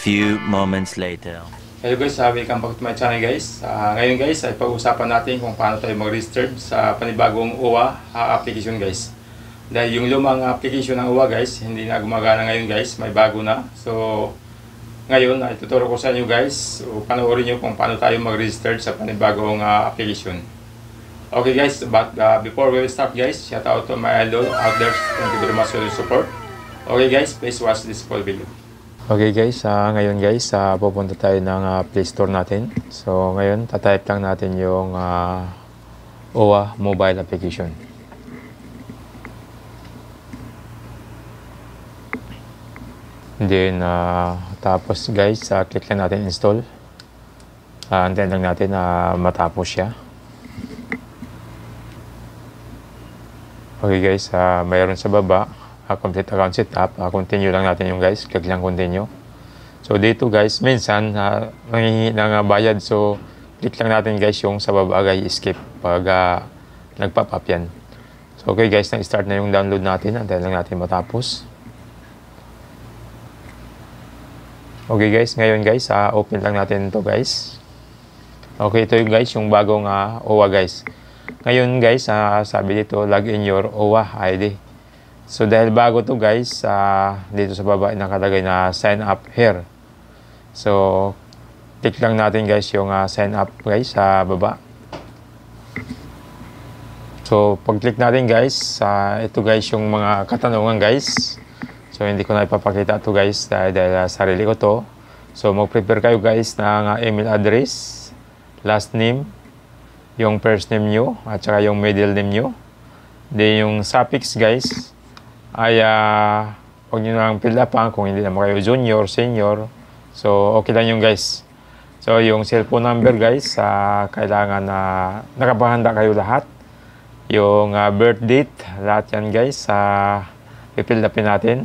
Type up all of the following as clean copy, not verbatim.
few moments later. Hello guys, welcome back to my channel guys. Ngayon guys ay pag-usapan natin kung paano tayo mag-register sa panibagong OWA application guys. Dahil yung lumang application ng OWA guys, hindi na gumagana ngayon guys, may bago na. So ngayon ay tuturo ko sa inyo guys, so panoorin nyo kung paano tayo mag-register sa panibagong application. Okay guys, but before we start guys, shout out to my idol out there. Thank you very much for your support. Okay guys, please watch this full video. Okay guys, ngayon guys, pupunta tayo ng Play Store natin. So ngayon, tatype lang natin yung OWA mobile application. Then, tapos guys, click lang natin install. Antayin lang natin na matapos siya. Okay guys, mayroon sa baba. Complete account setup, continue lang natin yung guys, click lang continue. So dito guys, minsan nangihingi ng bayad, so click lang natin guys yung sa baba guys, skip pag nagpa-pop up yan. So okay guys, na-start na yung download natin, antayin lang natin matapos. Okay guys, ngayon guys, open lang natin ito guys. Okay, ito yung guys, yung bagong OWA guys. Ngayon guys, sabi dito, log in your OWA ID. So dahil bago to guys, dito sa baba nakalagay na sign up here. So click lang natin guys yung sign up guys sa baba. So pag click natin guys, ito guys yung mga katanungan guys. So hindi ko na ipapakita to guys dahil sarili ko to. So mag-prepare kayo guys ng email address, last name, yung first name nyo, at saka yung middle name nyo. Then yung suffix guys, ay huwag nyo nang fill up kung hindi naman kayo junior, senior. So okay lang yung guys. So yung cellphone number guys, kailangan na nakapahanda kayo lahat. Yung birth date, lahat yan guys, i-fill upin natin.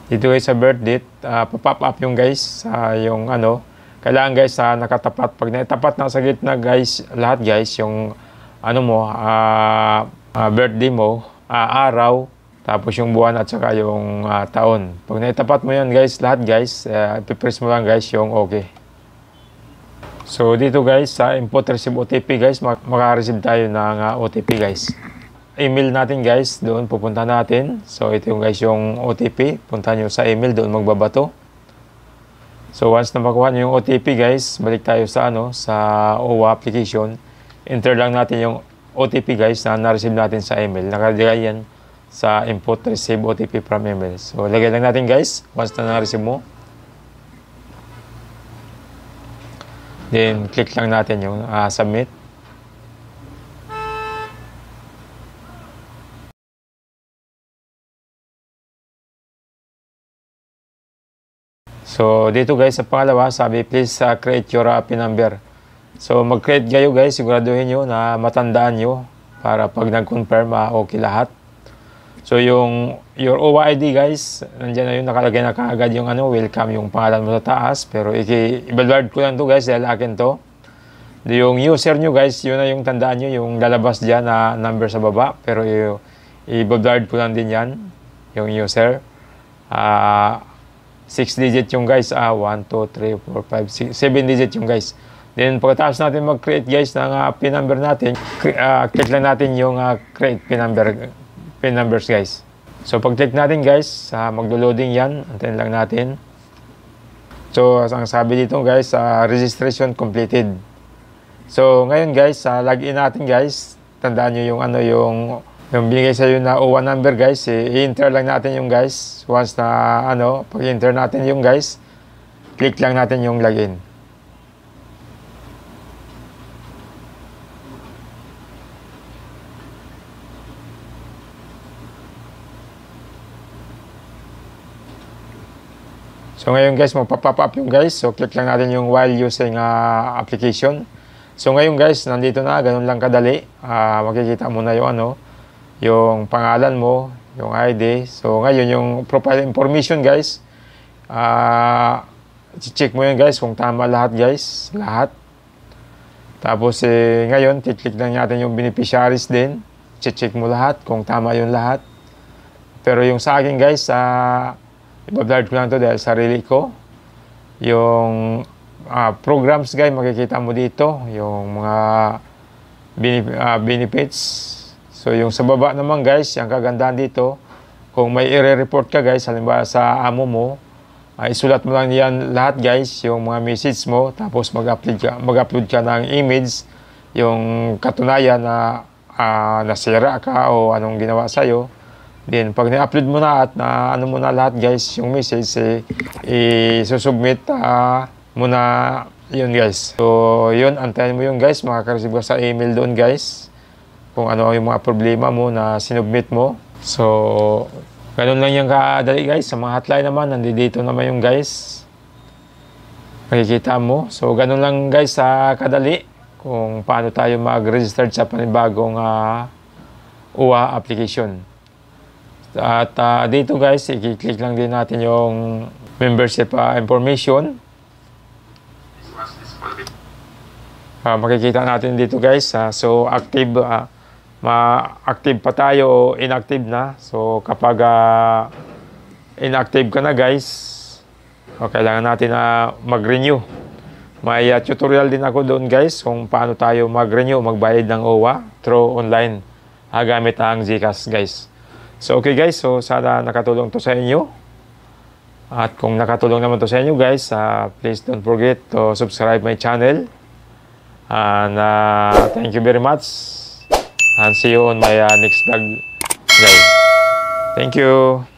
Dito guys sa birth date, pop up yung guys, yung kailangan guys nakatapat. Pag nakatapat na sa gitna guys, lahat guys, yung birthday mo, araw, tapos yung buwan at saka yung taon. Pag naitapat mo yan guys, lahat guys, ipipress mo lang guys yung okay. So dito guys, sa input receive OTP guys, maka-receive tayo ng OTP guys. Email natin guys, doon pupunta natin. So ito yung guys yung OTP, punta nyo sa email, doon magbabato. So once na makuha nyo yung OTP guys, balik tayo sa sa OWA application. Enter lang natin yung OTP guys na na-receive natin sa email. Nakalagay yan sa input receive OTP from email. So lagay lang natin guys once na na-receive mo. Then click lang natin yung submit. So dito guys sa pangalawa, sabi please create your PIN number. So mag-create kayo guys, siguraduhin nyo na matandaan nyo para pag nag-confirm okay lahat. So yung your OWA ID guys, nandiyan na yung nakalagay na kaagad yung welcome, yung pangalan mo sa taas. Pero i-ballard ko lang to guys dahil akin to. Yung user nyo guys, yun na yung tandaan nyo, yung lalabas dyan na number sa baba. Pero i-ballard ko lang din yan, yung user. 6 digit yung guys, 1, 2, 3, 4, 5, 6, 7 digit yung guys. Then pagkatapos natin mag-create guys ng PIN number natin, click lang natin yung create PIN numbers guys. So pag click natin guys, maglo-loading yan, antayin lang natin. So ang sabi dito guys, registration completed. So ngayon guys, login natin guys. Tandaan nyo yung binigay sa iyo na OWA number guys, i-enter lang natin yung guys. Once na pag enter natin yung guys, click lang natin yung login. So ngayon guys, magpa-pop up yung guys. So click lang natin yung while using application. So ngayon guys, nandito na, ganun lang kadali. Makikita mo na yung yung pangalan mo, yung ID. So ngayon yung profile information guys, check mo yun guys kung tama lahat guys, lahat. Tapos ngayon, click lang natin yung beneficiaries din. Check mo lahat kung tama yung lahat. Pero yung sa akin guys, ibablard ko lang to dahil sarili ko. yung programs guys, makikita mo dito yung mga benefits. So yung sa baba naman guys, yung kagandahan dito, kung may i-report ka guys, halimbawa sa amo mo, isulat mo lang yan lahat guys, yung mga message mo, tapos mag-upload ka ng image, yung katunayan na nasira ka o anong ginawa sa'yo. Then pag ni-upload mo na at ano mo na lahat guys, yung message i-submit mo na yun guys. So yun, antayin mo yun guys, makaka-receive ka sa email doon guys, kung ano yung mga problema mo na sinubmit mo. So ganun lang yung kadali guys. Sa mga hotline naman, nandito naman yung guys, makikita mo. So ganun lang guys sa kadali kung paano tayo mag-register sa panibagong UWA application. At dito guys, i-click lang din natin yung membership information. Makikita natin dito guys, so active, ma-active pa tayo o inactive na. So kapag inactive ka na guys, kailangan natin mag-renew. May tutorial din ako doon guys kung paano tayo mag-renew, magbayad ng OWA through online gamit ang GCash guys. So okay guys, so sana nakatulong to sa inyo. At kung nakatulong naman to sa inyo guys, please don't forget to subscribe my channel. And thank you very much. And see you on my next vlog guys. Thank you.